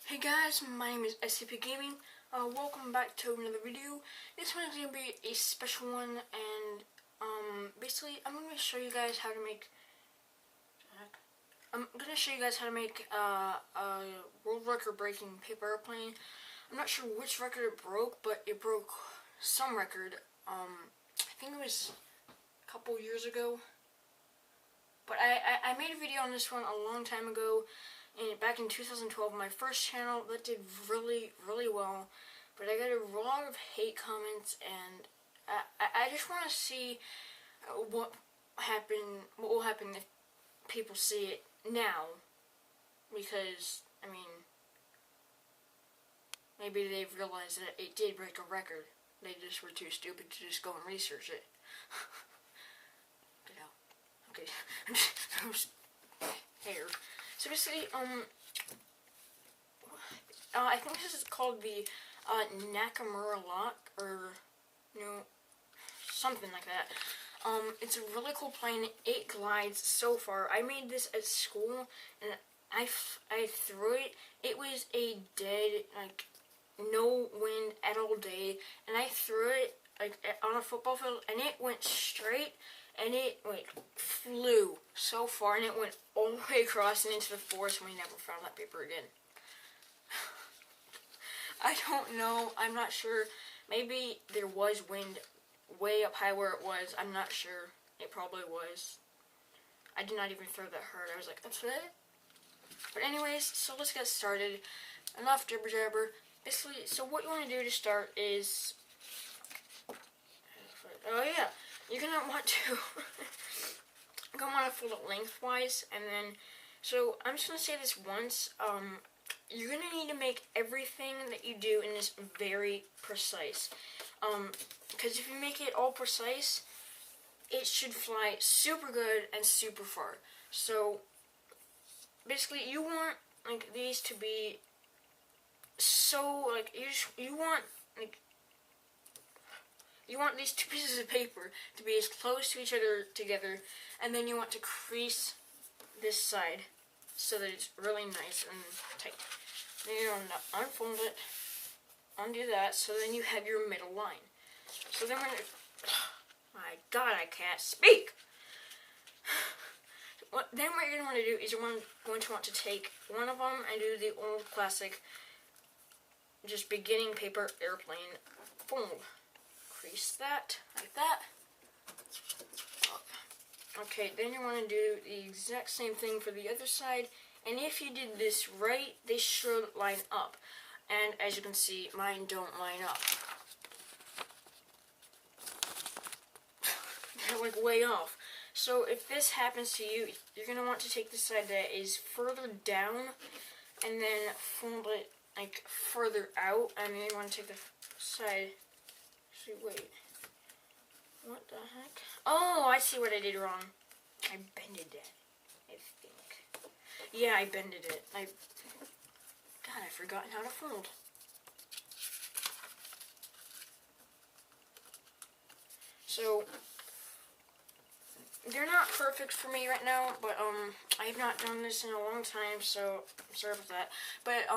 Hey guys, my name is SCP Gaming. Welcome back to another video. This one is going to be a special one, and basically I'm going to show you guys how to make a world record breaking paper airplane. I'm not sure which record it broke, but it broke some record. I think it was a couple years ago. But I made a video on this one a long time ago. And back in 2012, my first channel, that did really well, but I got a lot of hate comments, and I just want to see what will happen if people see it now, because, I mean, maybe they've realized that it did break a record. They just were too stupid to just go and research it. Okay. Hair. So basically, I think this is called the Nakamura lock, or something like that. It's a really cool plane. It glides so far. I made this at school, and I threw it. It was a dead, like, no wind at all day, and I threw it like on a football field, and it went straight. And it flew so far, and it went all the way across and into the forest, and we never found that paper again. I don't know. I'm not sure. Maybe there was wind way up high where it was. I'm not sure. It probably was. I did not even throw that hard. I was like, that's it? But anyways, so let's get started. Enough jibber jabber. Basically, so what you want to do to start is... Oh yeah. You're gonna want to fold it lengthwise, and then, so I'm just gonna say this once, you're gonna need to make everything that you do in this very precise, because if you make it all precise, it should fly super good and super far. So, basically, you want, like, these to be so, like, you want these two pieces of paper to be as close to each other together, and then you want to crease this side so that it's really nice and tight. Then you want to unfold it, undo that, so then you have your middle line. So then my God, I can't speak! Then what you're going to want to do is you're going to want to take one of them and do the old classic, just beginning paper airplane fold. Crease that, like that. Okay, then you want to do the exact same thing for the other side, and if you did this right, they should line up. And as you can see, mine don't line up. They're like way off. So if this happens to you, you're going to want to take the side that is further down, and then fold it like further out, and then you want to take the side... Wait, what the heck? Oh, I see what I did wrong. I bended it, I think. Yeah, I bended it. God, I've forgotten how to fold. So, they're not perfect for me right now, but, I have not done this in a long time, so I'm sorry about that. But,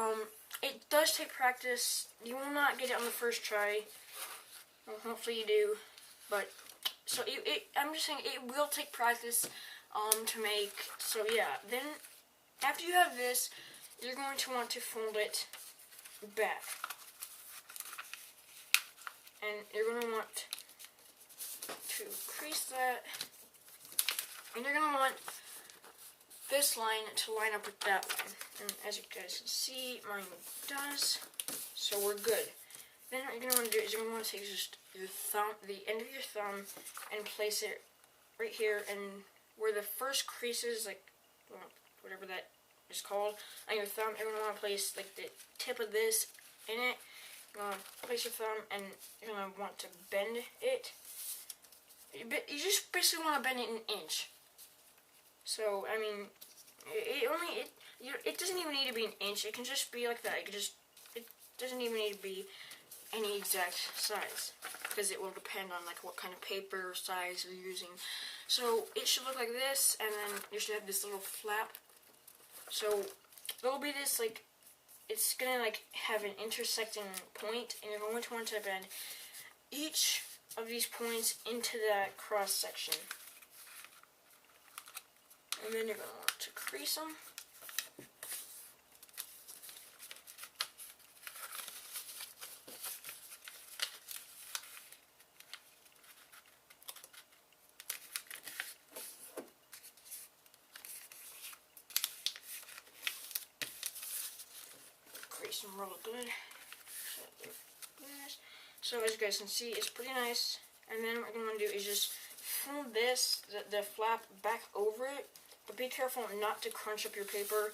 it does take practice. You will not get it on the first try. Well, hopefully you do, but, so I'm just saying, it will take practice, to make, so yeah, then, after you have this, you're going to want to fold it back, and you're going to want to crease that, and you're going to want this line to line up with that line, and as you guys can see, mine does, so we're good. Then what you're going to want to do is you're going to want to take just your thumb, the end of your thumb, and place it right here, and where the first crease is, like, whatever that is called, on your thumb, you're going to want to place, like, the tip of this in it. You're going to place your thumb, and you're going to want to bend it. You just basically want to bend it an inch. So, I mean, it doesn't even need to be an inch. It can just be like that. It doesn't even need to be any exact size, because it will depend on like what kind of paper size you're using. So it should look like this, and then you should have this little flap. So there'll be this like it's gonna like have an intersecting point, and you're going to want to bend each of these points into that cross section. And then you're going to want to crease them. Crease them real good. So as you guys can see, it's pretty nice. And then what you're going to do is just fold this, the flap back over it. But be careful not to crunch up your paper,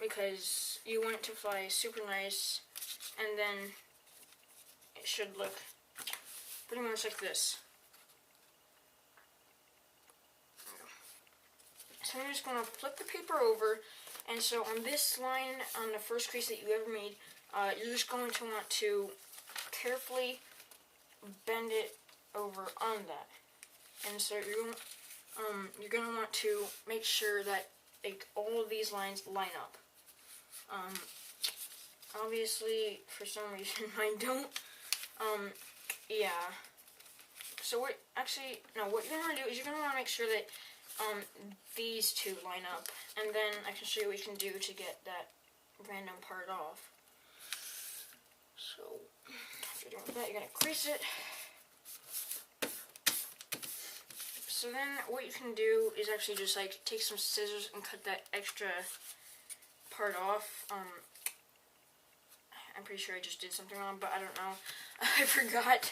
because you want it to fly super nice, and then it should look pretty much like this. So I'm just going to flip the paper over, and so on this line, on the first crease that you ever made, you're just going to want to carefully bend it over on that. And so you're going to want to make sure that all of these lines line up. Obviously, for some reason, mine don't. Yeah. So what you're going to want to do is you're going to want to make sure that these two line up. And then I can show you what you can do to get that random part off. So, after doing that, you're going to crease it. So then what you can do is actually just like take some scissors and cut that extra part off. I'm pretty sure I just did something wrong, but I don't know. I forgot.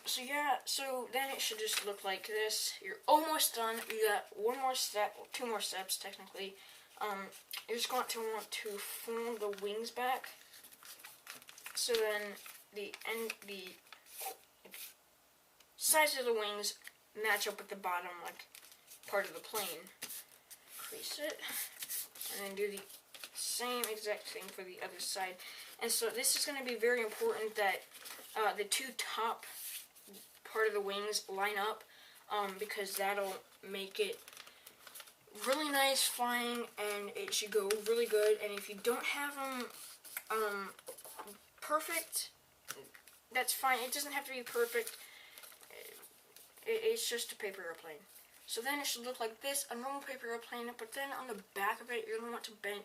So yeah, so then it should just look like this. You're almost done. You got one more step, or two more steps technically. You're just going to want to fold the wings back. So then the sides of the wings match up with the bottom, like, part of the plane. Crease it, and then do the same exact thing for the other side. And so this is going to be very important that the two top part of the wings line up, because that'll make it really nice flying, and it should go really good. And if you don't have them perfect, that's fine. It doesn't have to be perfect. It's just a paper airplane. So then it should look like this, a normal paper airplane, but then on the back of it, you're going to want to bend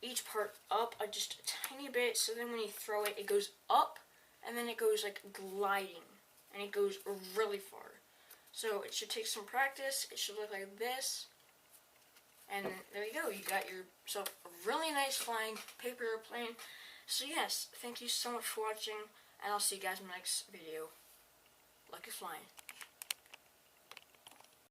each part up just a tiny bit, so then when you throw it, it goes up, and then it goes like gliding, and it goes really far. So it should take some practice. It should look like this, and there you go. You got yourself a really nice flying paper airplane. So yes, thank you so much for watching, and I'll see you guys in the next video. Lucky flying.